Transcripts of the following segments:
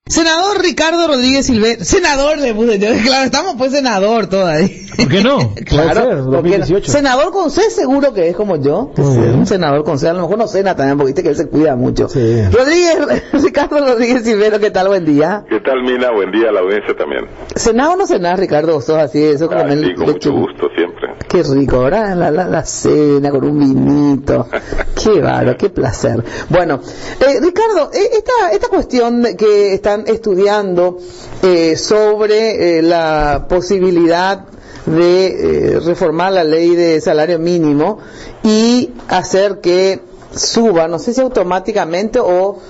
Senador Ricardo Rodríguez Silveira, senador le puse yo, claro, estamos pues senador todavía. ¿Por qué no? Claro, 2018. Senador con C seguro que es como yo, un senador con C, a lo mejor no cena también porque viste que él se cuida mucho. Sí. Ricardo Rodríguez Silveira, ¿qué tal? Buen día. ¿Qué tal, Mina? Buen día a la audiencia también. ¿Cenás o no cenás, Ricardo? ¿Sos así? Eso como sí, con mucho gusto, siempre. Qué rico, ahora la cena con un vinito. Qué bárbaro, qué placer. Bueno, Ricardo, esta cuestión que están estudiando sobre la posibilidad de reformar la ley de salario mínimo y hacer que suba, no sé si automáticamente o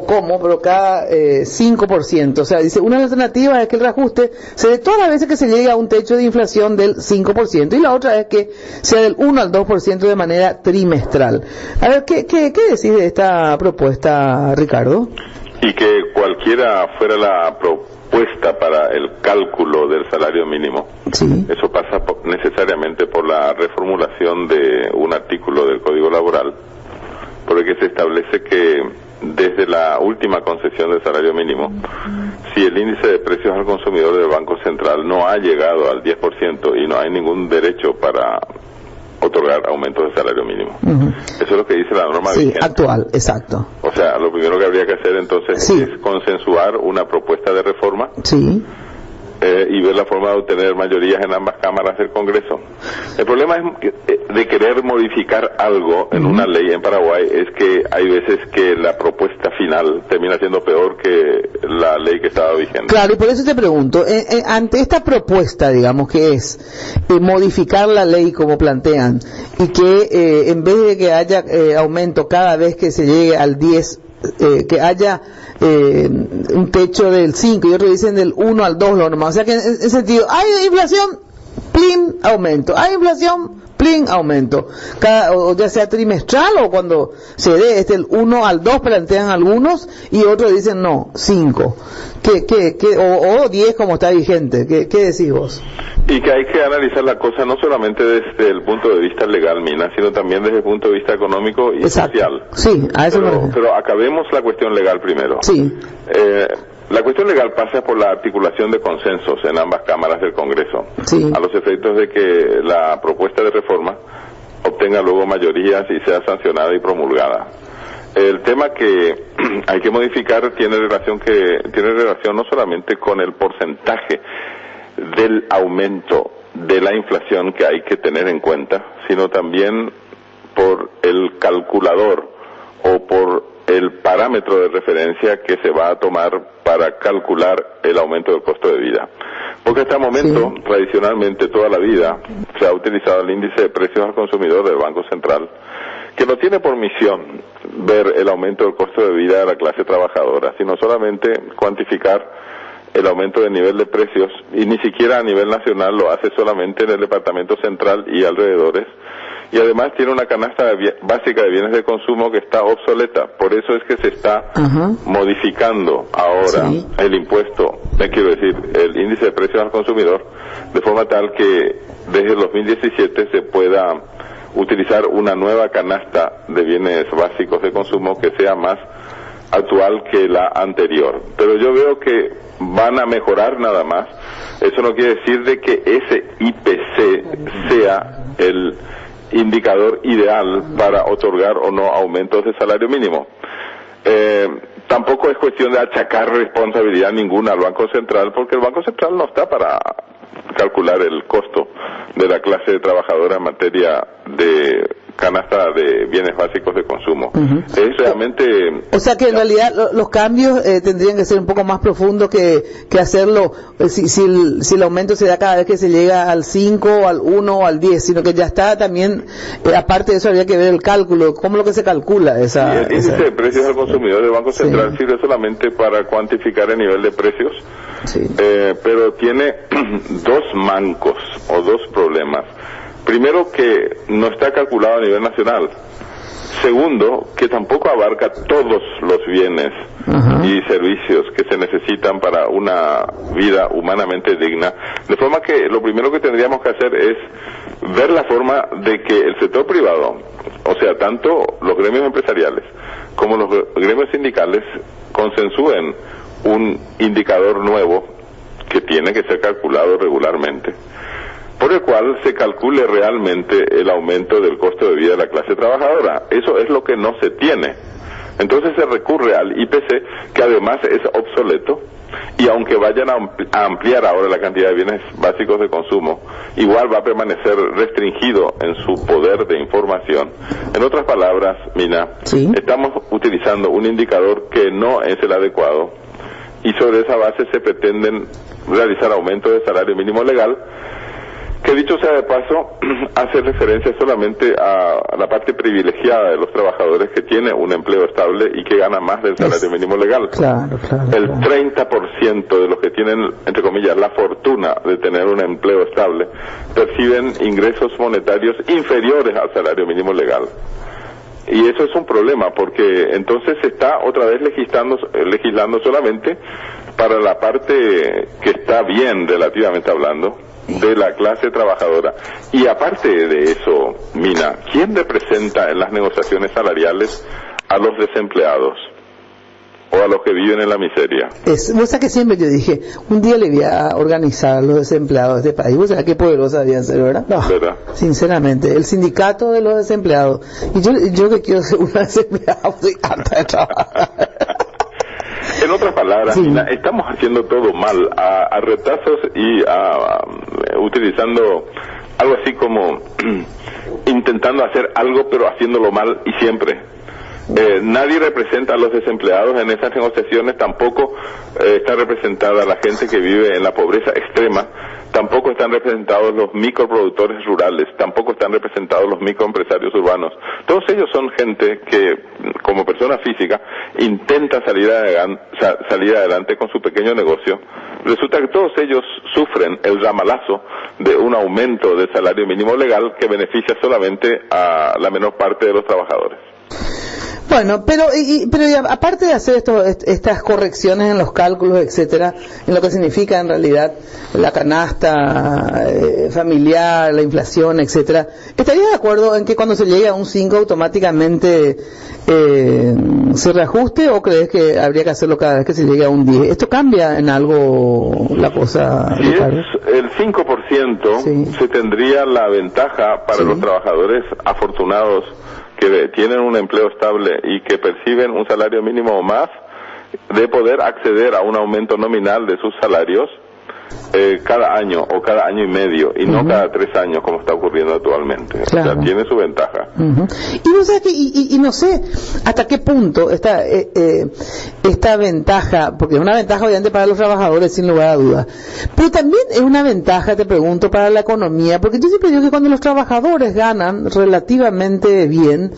cómo, pero cada 5%. O sea, dice, una alternativa es que el reajuste se dé todas las veces que se llegue a un techo de inflación del 5%, y la otra es que sea del 1 al 2% de manera trimestral. A ver, ¿qué decís de esta propuesta, Ricardo? Y que cualquiera fuera la propuesta para el cálculo del salario mínimo. Sí. Eso pasa necesariamente por la reformulación de un artículo del Código Laboral, por el que se establece que desde la última concesión del salario mínimo, si el índice de precios al consumidor del Banco Central no ha llegado al 10% y no hay ningún derecho para otorgar aumentos de salario mínimo. Eso es lo que dice la norma vigente. Actual, exacto. O sea, lo primero que habría que hacer entonces es consensuar una propuesta de reforma y ver la forma de obtener mayorías en ambas cámaras del Congreso. El problema de querer modificar algo en una ley en Paraguay es que hay veces que la propuesta final termina siendo peor que la ley que estaba vigente. Claro, y por eso te pregunto, ante esta propuesta, digamos, que es modificar la ley como plantean, y que en vez de que haya aumento cada vez que se llegue al 10, que haya un techo del 5 y otros dicen del 1 al 2 lo normal, o sea que en ese sentido hay inflación, plin, aumento, hay inflación, plin, aumento, o ya sea trimestral o cuando se dé el 1 al 2 plantean algunos y otros dicen no, 5 o 10 como está vigente. ¿Qué decís vos? Y que hay que analizar la cosa no solamente desde el punto de vista legal, Mina, sino también desde el punto de vista económico y social. Sí, a eso pero acabemos la cuestión legal primero. Sí. La cuestión legal pasa por la articulación de consensos en ambas cámaras del Congreso, a los efectos de que la propuesta de reforma obtenga luego mayorías y sea sancionada y promulgada. El tema que hay que modificar tiene relación no solamente con el porcentaje del aumento de la inflación que hay que tener en cuenta, sino también por el calculador o por el parámetro de referencia que se va a tomar para calcular el aumento del costo de vida. Porque hasta el momento, tradicionalmente, toda la vida, se ha utilizado el índice de precios al consumidor del Banco Central, que no tiene por misión ver el aumento del costo de vida de la clase trabajadora, sino solamente cuantificar el aumento del nivel de precios, y ni siquiera a nivel nacional, lo hace solamente en el Departamento Central y alrededores, y además tiene una canasta básica de bienes de consumo que está obsoleta. Por eso es que se está modificando ahora el impuesto, el índice de precios al consumidor, de forma tal que desde el 2017 se pueda utilizar una nueva canasta de bienes básicos de consumo que sea más actual que la anterior. Pero yo veo que van a mejorar nada más. Eso no quiere decir de que ese IPC sea el indicador ideal para otorgar o no aumentos de salario mínimo. Tampoco es cuestión de achacar responsabilidad ninguna al Banco Central, porque el Banco Central no está para calcular el costo de la clase trabajadora en materia de canasta de bienes básicos de consumo. Es realmente... O sea que en realidad los cambios tendrían que ser un poco más profundos que hacerlo si el aumento se da cada vez que se llega al 5, al 1 o al 10, sino que ya está también, aparte de eso habría que ver el cálculo, cómo es lo que se calcula esa... el índice de precios al consumidor del Banco Central sirve solamente para cuantificar el nivel de precios, pero tiene dos mancos o dos problemas. Primero, que no está calculado a nivel nacional. Segundo, que tampoco abarca todos los bienes y servicios que se necesitan para una vida humanamente digna. De forma que lo primero que tendríamos que hacer es ver la forma de que el sector privado, o sea, tanto los gremios empresariales como los gremios sindicales, consensúen un indicador nuevo que tiene que ser calculado regularmente, por el cual se calcule realmente el aumento del costo de vida de la clase trabajadora. Eso es lo que no se tiene. Entonces se recurre al IPC, que además es obsoleto, y aunque vayan a ampliar ahora la cantidad de bienes básicos de consumo, igual va a permanecer restringido en su poder de información. En otras palabras, Mina, ¿sí? Estamos utilizando un indicador que no es el adecuado, y sobre esa base se pretenden realizar aumentos de salario mínimo legal, que dicho sea de paso, hace referencia solamente a la parte privilegiada de los trabajadores que tiene un empleo estable y que gana más del salario mínimo legal. Claro, el 30% de los que tienen, entre comillas, la fortuna de tener un empleo estable, perciben ingresos monetarios inferiores al salario mínimo legal. Y eso es un problema, porque entonces se está otra vez legislando solamente para la parte que está bien, relativamente hablando, de la clase trabajadora. Y aparte de eso, Mina, ¿quién representa en las negociaciones salariales a los desempleados o a los que viven en la miseria? Vos sabés que siempre yo dije, un día le voy a organizar a los desempleados de este país. Vos sabés qué poderosa debían ser, ¿verdad? No, ¿verdad? Sinceramente, el sindicato de los desempleados. Y yo que quiero ser una desempleada, estoy harta de trabajar. En otras palabras, sí. Mina, estamos haciendo todo mal, a retazos y utilizando algo así como intentando hacer algo pero haciéndolo mal y siempre. Nadie representa a los desempleados en esas negociaciones, tampoco está representada la gente que vive en la pobreza extrema, tampoco están representados los microproductores rurales, tampoco están representados los microempresarios urbanos. Todos ellos son gente que, como persona física, intenta salir adelante con su pequeño negocio. Resulta que todos ellos sufren el ramalazo de un aumento del salario mínimo legal que beneficia solamente a la menor parte de los trabajadores. Bueno, pero aparte de hacer estas correcciones en los cálculos, etcétera, en lo que significa en realidad la canasta familiar, la inflación, etcétera, ¿estarías de acuerdo en que cuando se llegue a un 5 automáticamente se reajuste, o crees que habría que hacerlo cada vez que se llegue a un 10? ¿Esto cambia en algo la cosa? Si es el 5%, sí, se tendría la ventaja para, sí, los trabajadores afortunados que tienen un empleo estable y que perciben un salario mínimo o más, de poder acceder a un aumento nominal de sus salarios cada año o cada año y medio, y no cada 3 años como está ocurriendo actualmente. Claro. O sea, tiene su ventaja. Y no sé hasta qué punto esta ventaja, porque es una ventaja obviamente para los trabajadores sin lugar a dudas, pero también es una ventaja, te pregunto, para la economía, porque yo siempre digo que cuando los trabajadores ganan relativamente bien,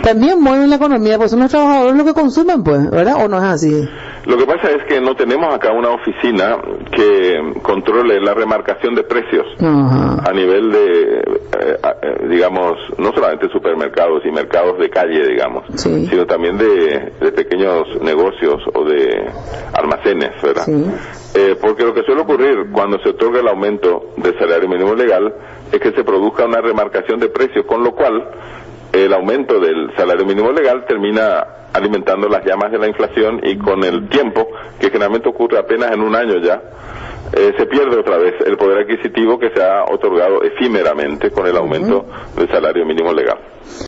también mueven la economía, pues son los trabajadores los que consumen, pues, ¿verdad? ¿O no es así? Lo que pasa es que no tenemos acá una oficina que controle la remarcación de precios a nivel de, digamos, no solamente supermercados y mercados de calle, digamos, sí, sino también de pequeños negocios o de almacenes, ¿verdad? Sí. Porque lo que suele ocurrir cuando se otorga el aumento del salario mínimo legal es que se produzca una remarcación de precios, con lo cual el aumento del salario mínimo legal termina alimentando las llamas de la inflación, y con el tiempo, que generalmente ocurre apenas en un año ya, se pierde otra vez el poder adquisitivo que se ha otorgado efímeramente con el aumento del salario mínimo legal.